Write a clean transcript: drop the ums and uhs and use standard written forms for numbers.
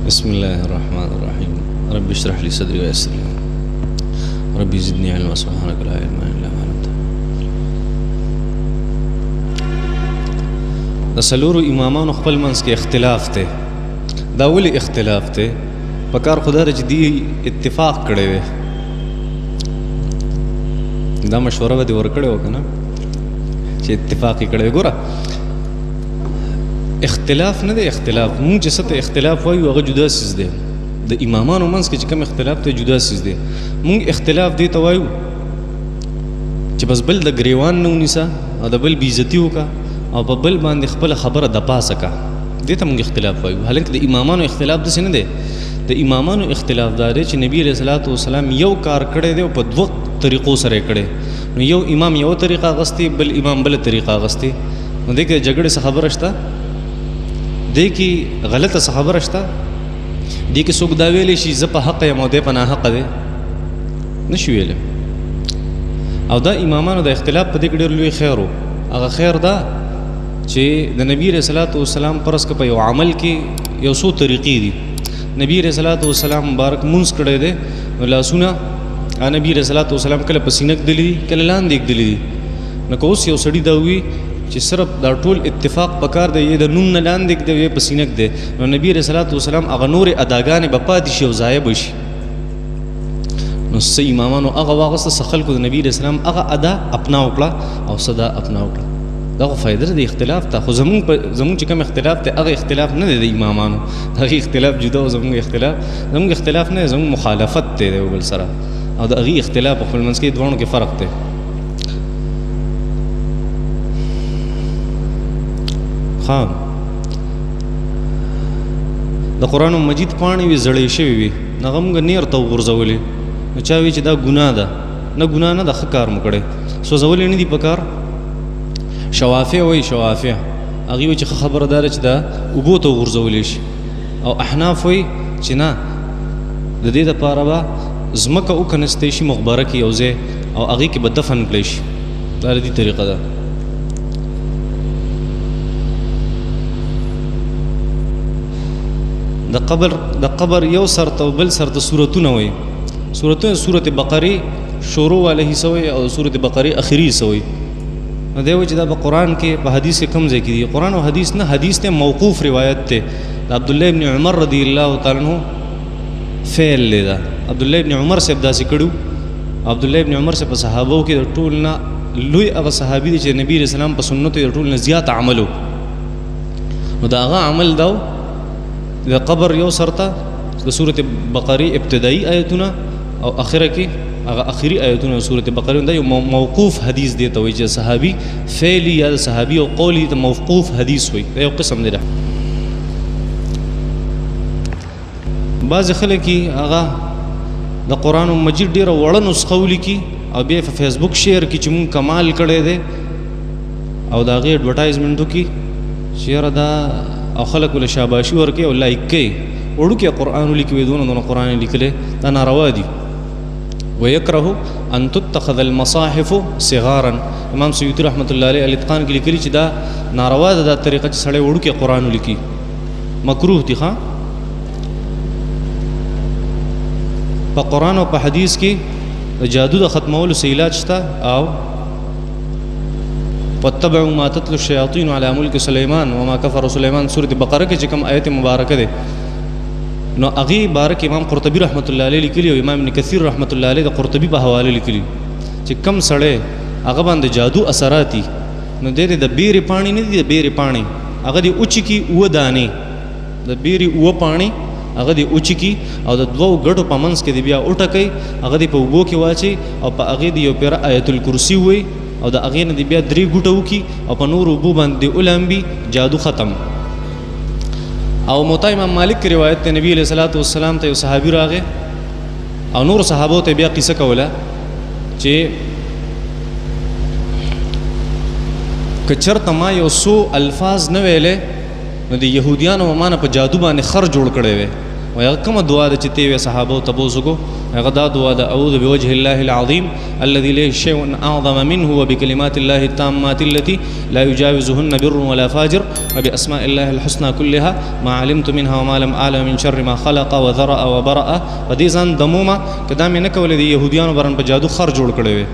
بسم الله الرحمن الرحيم رب اشرح لي صدري ويسر لي ربي زدني علما سبحانك لا علم الا ما علمتني. د څلورو امامانو خپل منځ کې اختلاف دی. دا ولې اختلاف دی؟ په کار خدا چې دی اتفاق کړی وی، دا مشوره به دې ورکړې وه که نه چې اتفاق یې کړی وی. ګوره اختلاف نه دی، اختلاف مونږ چې څه ته اختلاف وایو هغه جدا څیز دی. د امامانو منځ کې چې کوم اختلاف دی جدا څیز دی. مونږ اختلاف دې ته وایو چې بس بل د ګریوان نه ونیسه او د بل بېعزتي وکړه او په بل باندې خپله خبره د پاسه کړه، دې ته مونږ اختلاف وایو. حالانکه د امامانو اختلاف داسې نه دی. د امامانو اختلاف دا دی چې نبي علیه الصلاۃ والسلام یو کار کړی دی او په دوه طریقو سره یې کړی. نو یو امام یو طریقه اغوستې، بل امام بله طریقه اغوستې. نو دې کې د جګړې څه خبره شته؟ دې کې غلطه څه خبره شته؟ دې کې څوک دا ویلی شي زه په حق یم او دی په ناحقه دی؟ نه شي ویلی. او دا امامانو د اختلاف په دې کې ډېر لوی خیر و. هغه خیر دا چې د نبي علیه الصلاۃ والسلام فرض که په یو عمل کې یو څو طریقې دي. نبی علیه الصلاۃ والسلام مبارک مونځ کړی دی، نو لاسونه نبی علیه الصلاۃ والسلام کله په سینه ږدلي دي، کله لاندې ږدلي دي. نو که اوس یو سړي دا ووي چې صرف دا ټول اتفاق پکار دی، یې د نوم نه لاندې ږدي یې په سینه ږدي، نو نبی علیه الصلاۃ والسلام هغه نورې اداګانې به پاتې شي او ضایع به شي. نو څه امامانو هغه واغسته، څه خلکو د نبي علیه السلام هغه ادا اپنا وکړه او څه دا اپنا وکړه. دا خو فایده ده د اختلاف ته. خو زمونږ چې کوم اختلاف دی هغه اختلاف نه دی د امامانو، هغې اختلاف جدا او زمونږ اختلاف نه دی، زمونږ مخالفت دی د یو بل سره، او د هغې اختلاف په خپل منځ کې دواړو کې فرق دی. د قرآن مجید پاڼې وي زړې شوي وي، هغه موږ نیر ته وغورځولې. نو چا وي چې دا ګناه ده. نه ګناه نه ده، ښه کار مو کړی، سوځولې نه دي په کار. شوافع وایي، شوافع هغې وایي چې ښه خبره دا ده چې دا اوبو ته وغورځولی شي. او احناف وایي چې نه، د دې دپاره به ځمکه وکنستی شي مقبره کې یو ځای او هغې کې به دفن کړی شي. دا د دې طریقه ده. د قبر یو سر ته بل سر ته صورتونه وایي. صورتونه صورت بقرې شروع واله حصه وایي او صورت بقرې اخري حصه وایي. نو دی وایي چې دا په قرآن کې په حدیث کې کوم ځای کې دي؟ قرآن او حدیث نه، حدیث ته موقوف روایت ته د عبدالله ابن عمر رضی الله تعالی عنہ فعل دی. دا عبدالله ابن عمر صاحب داسې کړو. عبدالله ابن عمر صاحب په صحابو کې د ټول نه لوی هغه صحابي دی چې نبي علیه السلام په سنتو یې د ټول نه زیات عملو. نو د هغه عمل دا د قبر یو سر ته د سورت بقرې ابتدایي آیتونه او اخره کې هغه اخري آیتونه سورت بقرې، دا یو موقوف حدیث دی ته وایي چې صحابي فعلی یا د صحابي او قولی ته موقوف حدیث وایي. دا یو قسم دی. بعضې خلک هغه د قرآن مجید ډېره وړه نسخه ولیکي او بیا یې په فیسبوک شیر کړي چې مونږ کمال کړی دی او د هغې اډورټایزمنټ وکړي چې یاره دا، او خلک له شاباشي ورکوي او لایک کوي. وړوکی قرآن ولیکي وایي دونه قرآن یې لیکلی، دا ناروا دي. ویکره ان تتخذ المصاحف صغارا. امام سیوطي رحمت الله علیه الاتقان کې لیکلي چې دا ناروا ده دا طریقه چې سړی وړوکی قرآن ولیکي، مکروه دي. ښه په قرآن او په حدیث کې د جادو د ختمولو څه علاج شته. او واتبعوا ما تتلو الشياطين على ملك سليمان وما كفر سليمان سورة بقره کې چې کوم آیت مبارکه ده، نو هغې باره کې امام قرطبي رحمت الله علیه لیکلي او امام ابن کثیر رحمت الله علیه د قرطبي په حواله لیکلي چې کم سړی هغه باندې جادو اثرات دي، نو دی د بیرې پاڼې نه دي، د بیرې پاڼې هغه دې اوچکي 9 دانې، د بیرې 9 پاڼې هغه دې اوچکي او د 2 ګټو په منځ کې دې بیا وټکئ، هغه دې په اوبو کې واچئ او په هغې دې یو پیره آیت الکرسي ووایي او د هغې نه دې بیا 3 ګوټه وکړي او په نورو اوبو باندې اولامبي، جادو ختم. او موطا امام مالک کی روایت ته نبی علیہ الصلوۃ والسلام ته یو صحابي راغی او نور صحابو ته بیا قصه کوله چې که چېرته ما یو څو الفاظ نه ویلې نو د یهودیانو ما نه په جادو باندې خر جوړ کړی وی وایي هغه کومه دعا ده چې ته یې صحابو تپوس وکړو هغه دا دعا ده اعوذ بوجه الله العظیم الذي ليس شيء اعظم منه وبكلمات الله التامات التي لا يجاوزهن بر ولا فاجر وباسماء الله الحسنى كلها ما علمت منها وما لم اعلم من شر ما خلق وذرأ وبرأ په دې ځان دمومه که دا مې نه کولې د یهودیانو برن په جادو خر جوړ کړی وی